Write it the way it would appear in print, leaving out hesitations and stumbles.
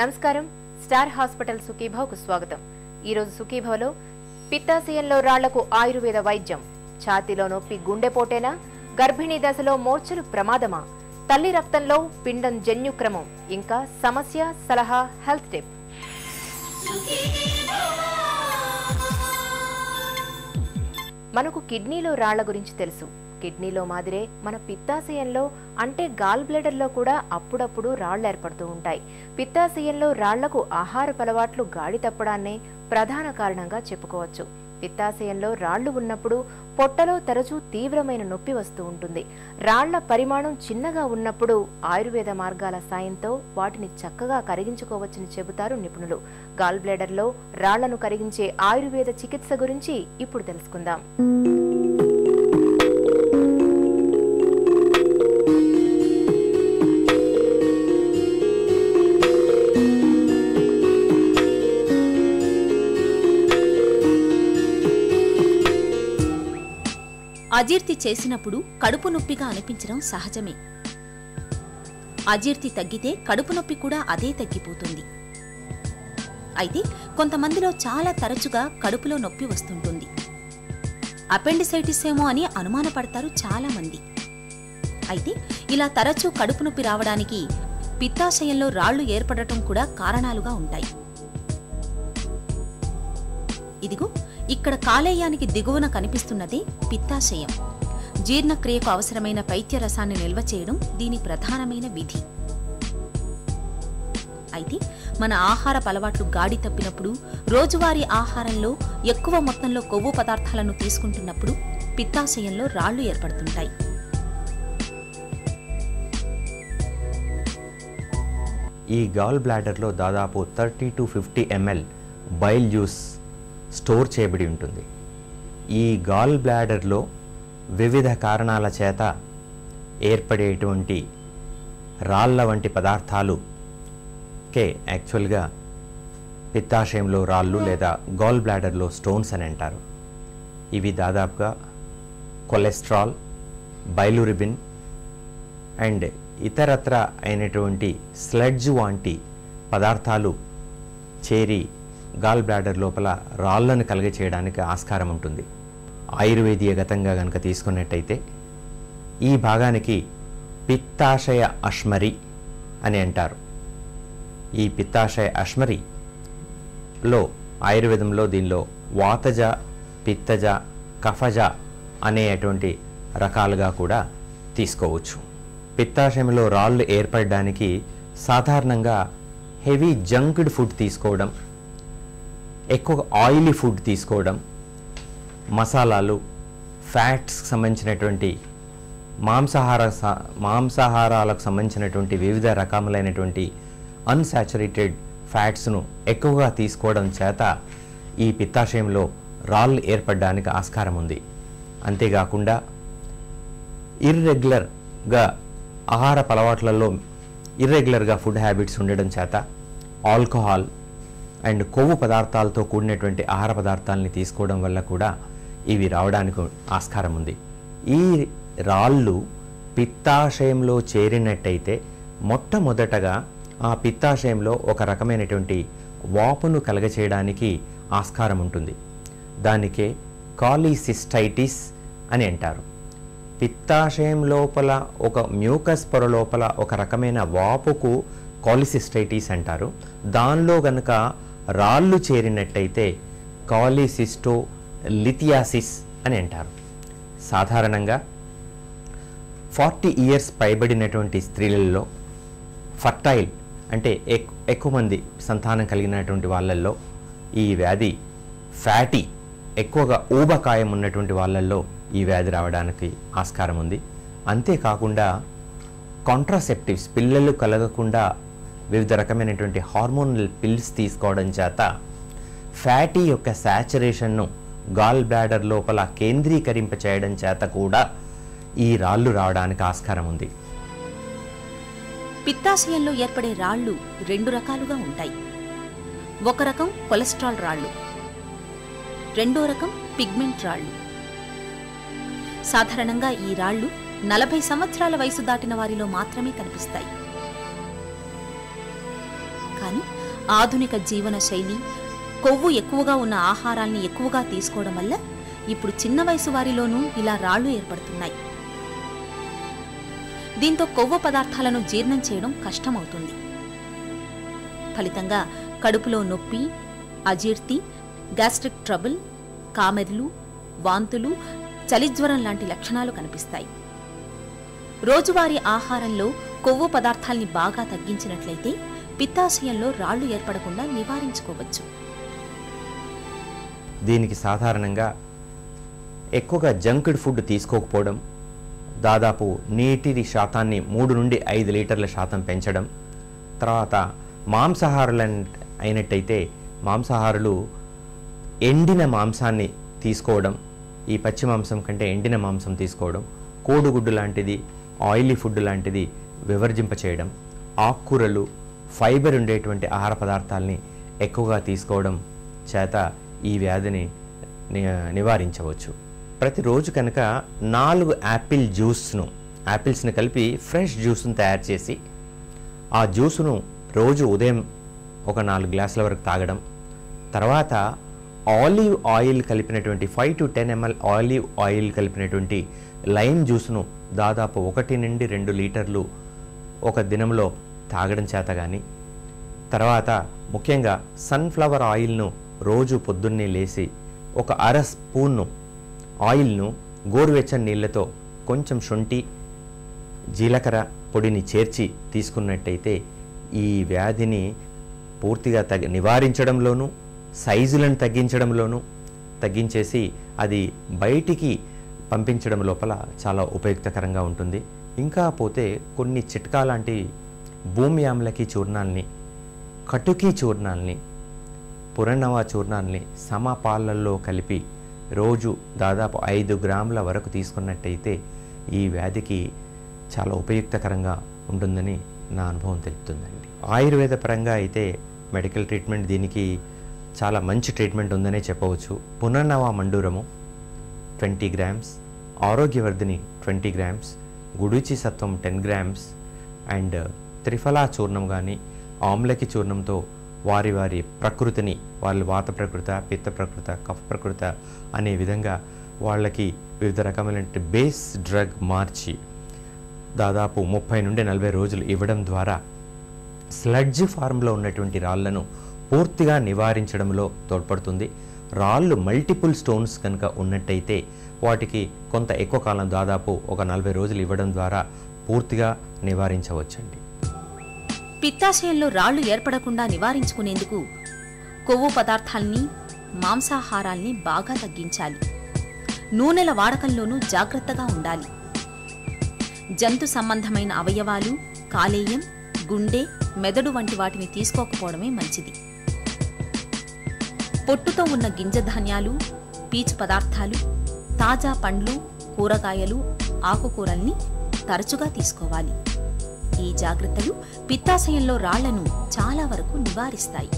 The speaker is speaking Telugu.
నమస్కారం. స్టార్ హాస్పిటల్ సుఖీభావ్కు స్వాగతం. ఈ రోజు సుఖీభావ్లో పిత్తాశయంలో రాళ్లకు ఆయుర్వేద వైద్యం, ఛాతీలో నొప్పి గుండెపోటేనా, గర్భిణీ దశలో మోర్చలు ప్రమాదమా, తల్లి రక్తంలో పిండం జన్యుక్రమం, ఇంకా సమస్య సలహా హెల్త్ టిప్. మనకు కిడ్నీలో రాళ్ల గురించి తెలుసు. కిడ్నీలో మాదిరే మన పిత్తాశయంలో అంటే గాల్ బ్లాడర్లో కూడా అప్పుడప్పుడు రాళ్లు ఏర్పడుతూ ఉంటాయి. పిత్తాశయంలో రాళ్లకు ఆహారపు అలవాట్లు గాడి తప్పడాన్నే ప్రధాన కారణంగా చెప్పుకోవచ్చు. పిత్తాశయంలో రాళ్లు ఉన్నప్పుడు పొట్టలో తరచూ తీవ్రమైన నొప్పి వస్తూ ఉంటుంది. రాళ్ల పరిమాణం చిన్నగా ఉన్నప్పుడు ఆయుర్వేద మార్గాల సాయంతో వాటిని చక్కగా కరిగించుకోవచ్చని చెబుతారు నిపుణులు. గాల్ బ్లాడర్లో రాళ్లను కరిగించే ఆయుర్వేద చికిత్స గురించి ఇప్పుడు తెలుసుకుందాం. అజీర్తి చేసినప్పుడు కడుపు నొప్పిగా అనిపించడం సహజమే. అజీర్తి తగ్గితే కడుపు నొప్పి కూడా అదే తగ్గిపోతుంది. అయితే కొంతమందిలో చాలా తరచుగా కడుపులో నొప్పి వస్తుంటుంది. అపెండిసైటిస్ ఏమో అని అనుమానపడతారు చాలా మంది. అయితే ఇలా తరచూ కడుపు నొప్పి రావడానికి పిత్తాశయంలో రాళ్లు ఏర్పడటం కూడా కారణాలుగా ఉంటాయి. ఇదిగో ఇక్కడ కాలేయానికి దిగువన కనిపిస్తున్నదే పిత్తాశయం. జీర్ణక్రియకు అవసరమైన పైత్యరసాన్ని నిల్వ చేయడం దీని ప్రధానమైన విధి. అయితే మన ఆహారపు అలవాట్లు గాడి తప్పినప్పుడు, రోజువారీ ఆహారంలో ఎక్కువ మొత్తంలో కొవ్వు పదార్థాలను తీసుకుంటున్నప్పుడు పిత్తాశయంలో రాళ్లు ఏర్పడుతుంటాయి. ఈ గాల్ బ్లాడర్లో దాదాపు 30 to 50 ml bile juice store చేయబడి ఉంటుంది. ఈ గాల్ బ్లాడర్లో వివిధ కారణాల చేత ఏర్పడేటువంటి రాళ్ల వంటి పదార్థాలుకే యాక్చువల్గా పిత్తాశయంలో రాళ్ళు లేదా గాల్ బ్లాడర్లో స్టోన్స్ అని అంటారు. ఇవి దాదాపుగా కొలెస్ట్రాల్, బైలురిబిన్ అండ్ ఇతరత్ర అయినటువంటి స్లడ్జ్ వంటి పదార్థాలు చేరి గాల్ బ్లాడర్ లోపల రాళ్లను కలుగచేయడానికి ఆస్కారం ఉంటుంది. ఆయుర్వేదీయగతంగా కనుక తీసుకున్నట్టయితే ఈ భాగానికి పిత్తాశయ అశ్మరి అని అంటారు. ఈ పిత్తాశయ అశ్మరిలో ఆయుర్వేదంలో దీనిలో వాతజ, పిత్తజ, కఫజ అనేటువంటి రకాలుగా కూడా తీసుకోవచ్చు. పిత్తాశయంలో రాళ్ళు ఏర్పడడానికి సాధారణంగా హెవీ జంక్డ్ ఫుడ్ తీసుకోవడం, ఎక్కువ ఆయిలీ ఫుడ్ తీసుకోవడం, మసాలాలు, ఫ్యాట్స్కి సంబంధించినటువంటి మాంసాహారాలకు సంబంధించినటువంటి వివిధ రకములైనటువంటి అన్సాచురేటెడ్ ఫ్యాట్స్ను ఎక్కువగా తీసుకోవడం చేత ఈ పిత్తాశయంలో రాళ్ళు ఏర్పడడానికి ఆస్కారం ఉంది. అంతేకాకుండా ఇర్రెగ్యులర్గా ఆహారపు అలవాట్లలో ఇర్రెగ్యులర్గా ఫుడ్ హ్యాబిట్స్ ఉండడం చేత ఆల్కహాల్ అండ్ కొవ్వు పదార్థాలతో కూడినటువంటి ఆహార పదార్థాలని తీసుకోవడం వల్ల కూడా ఇవి రావడానికి ఆస్కారం ఉంది. ఈ రాళ్ళు పిత్తాశయంలో చేరినట్టయితే మొట్టమొదటగా ఆ పిత్తాశయంలో ఒక రకమైనటువంటి వాపును కలగచేయడానికి ఆస్కారం ఉంటుంది. దానికే కాలిసిస్టైటిస్ అని అంటారు. పిత్తాశయం లోపల ఒక మ్యూకస్ పొర లోపల ఒక రకమైన వాపుకు కాలిసిస్టైటిస్ అంటారు. దానిలో గనక రాళ్ళు చేరినట్టయితే కాలిసిస్టో లిథియాసిస్ అని అంటారు. సాధారణంగా 40 years పైబడినటువంటి స్త్రీలలో ఫర్టైల్ అంటే ఎక్కువ మంది సంతానం కలిగినటువంటి వాళ్ళల్లో ఈ వ్యాధి, ఫ్యాటీ ఎక్కువగా ఊబకాయం ఉన్నటువంటి వాళ్ళల్లో ఈ వ్యాధి రావడానికి ఆస్కారం ఉంది. అంతేకాకుండా కాంట్రాసెప్టివ్స్ పిల్లలు కలగకుండా వివిధ రకమైనటువంటి హార్మోనల్ పిల్స్ తీసుకోవడం చేత ఫ్యాటీ యొక్క శాచురేషన్ను గాల్ బ్లాడర్ లోపల కేంద్రీకరింప చేయడం చేత కూడా ఈ రాళ్ళు రావడానికి ఆస్కారం ఉంది. పిత్తాశయంలో ఏర్పడే రాళ్లు 2 రకాలుగా ఉంటాయి. ఒక రకం కొలెస్ట్రాల్ రాళ్లు, రెండో రకం పిగ్మెంట్ రాళ్లు. సాధారణంగా ఈ రాళ్లు 40 సంవత్సరాల వయసు దాటిన వారిలో మాత్రమే కనిపిస్తాయి. కానీ ఆధునిక జీవన శైలి, కొవ్వు ఎక్కువగా ఉన్న ఆహారాల్ని ఎక్కువగా తీసుకోవడం వల్ల ఇప్పుడు చిన్న వయసు వారిలోనూ ఇలా రాళ్లు ఏర్పడుతున్నాయి. దీంతో కొవ్వు పదార్థాలను జీర్ణం చేయడం కష్టమవుతుంది. ఫలితంగా కడుపులో నొప్పి, అజీర్తి, గ్యాస్ట్రిక్ ట్రబుల్, కామెర్లు, వాంతులు, చలిజ్వరం లాంటి లక్షణాలు కనిపిస్తాయి. రోజువారీ ఆహారంలో కొవ్వు పదార్థాల్ని బాగా తగ్గించినట్లయితే పిత్తాశయంలో రాళ్లు ఏర్పడకుండా నివారించుకోవచ్చు. దీనికి సాధారణంగా ఎక్కువగా జంక్డ్ ఫుడ్ తీసుకోకపోవడం, దాదాపు నీటి శాతాన్ని 3 నుండి 5 లీటర్ల శాతం పెంచడం, తర్వాత మాంసాహారులు అయినట్టయితే మాంసాహారులు ఎండిన మాంసాన్ని తీసుకోవడం, ఈ పచ్చి మాంసం కంటే ఎండిన మాంసం తీసుకోవడం, కోడిగుడ్డు లాంటిది, ఆయిలీ ఫుడ్ లాంటిది వివర్జింపచేయడం, ఆకుకూరలు, ఫైబర్ ఉండేటువంటి ఆహార పదార్థాలని ఎక్కువగా తీసుకోవడం చేత ఈ వ్యాధిని నివారించవచ్చు. ప్రతిరోజు కనుక 4 యాపిల్ యాపిల్స్ని కలిపి ఫ్రెష్ జ్యూస్ను తయారు చేసి ఆ జ్యూసును రోజు ఉదయం ఒక 4 గ్లాసుల వరకు తాగడం, తర్వాత ఆలివ్ ఆయిల్ కలిపినటువంటి 5 to 10 ml ఆలివ్ ఆయిల్ కలిపినటువంటి లైమ్ జ్యూస్ను దాదాపు 1 నుండి 2 లీటర్లు ఒక దినంలో తాగడం చేత కానీ, తర్వాత ముఖ్యంగా సన్ఫ్లవర్ ఆయిల్ను రోజు పొద్దున్నే లేచి ఒక 1/2 స్పూన్ను ఆయిల్ను గోరువెచ్చని నీళ్ళతో కొంచెం శొంఠి, జీలకర్ర పొడిని చేర్చి తీసుకున్నట్టయితే ఈ వ్యాధిని పూర్తిగా నివారించడంలోనూ, సైజులను తగ్గించేసి అది బయటికి పంపించడం లోపల చాలా ఉపయుక్తకరంగా ఉంటుంది. ఇంకా పోతే కొన్ని చిట్కా లాంటి భూమి ఆమ్లకి చూర్ణాలని, కటుకీ చూర్ణాలని, పురణవ చూర్ణాలని సమపాలల్లో కలిపి రోజు దాదాపు 5 గ్రాముల వరకు తీసుకున్నట్టయితే ఈ వ్యాధికి చాలా ఉపయుక్తకరంగా ఉంటుందని నా అనుభవం తెలుపుతుందండి. ఆయుర్వేద పరంగా అయితే మెడికల్ ట్రీట్మెంట్ దీనికి చాలా మంచి ట్రీట్మెంట్ ఉందనే చెప్పవచ్చు. పునర్నవ మండూరము 20 గ్రామ్స్, ఆరోగ్యవర్ధిని 20 గ్రామ్స్, గుడుచి సత్వం 10 గ్రామ్స్ అండ్ త్రిఫలా చూర్ణం కానీ ఆమ్లకి చూర్ణంతో వారి ప్రకృతిని, వాళ్ళ వాత ప్రకృత, పిత్త ప్రకృత, కఫ ప్రకృత అనే విధంగా వాళ్ళకి వివిధ రకమైన బేస్ డ్రగ్ మార్చి దాదాపు 30 నుండి 40 రోజులు ఇవ్వడం ద్వారా స్లడ్జ్ ఫార్మ్లో ఉన్నటువంటి రాళ్లను పూర్తిగా నివారించడంలో తోడ్పడుతుంది. రాళ్ళు మల్టిపుల్ స్టోన్స్ కనుక ఉన్నట్టయితే వాటికి కొంత ఎక్కువ కాలం దాదాపు ఒక 40 రోజులు ఇవ్వడం ద్వారా పూర్తిగా నివారించవచ్చండి. పిత్తాశయంలో రాళ్లు ఏర్పడకుండా నివారించుకునేందుకు కొవ్వు పదార్థాల్ని, మాంసాహారాల్ని బాగా తగ్గించాలి. నూనెల వాడకంలోనూ జాగ్రత్తగా ఉండాలి. జంతు సంబంధమైన అవయవాలు, కాలేయం, గుండె, మెదడు వంటి వాటిని తీసుకోకపోవడమే మంచిది. పొట్టుతో ఉన్న గింజ ధాన్యాలు, పీచు పదార్థాలు, తాజా పండ్లు, కూరగాయలు, ఆకుకూరల్ని తరచుగా తీసుకోవాలి. ఈ జాగ్రత్తలు పిత్తాశయంలో రాళ్లను చాలా వరకు నివారిస్తాయి.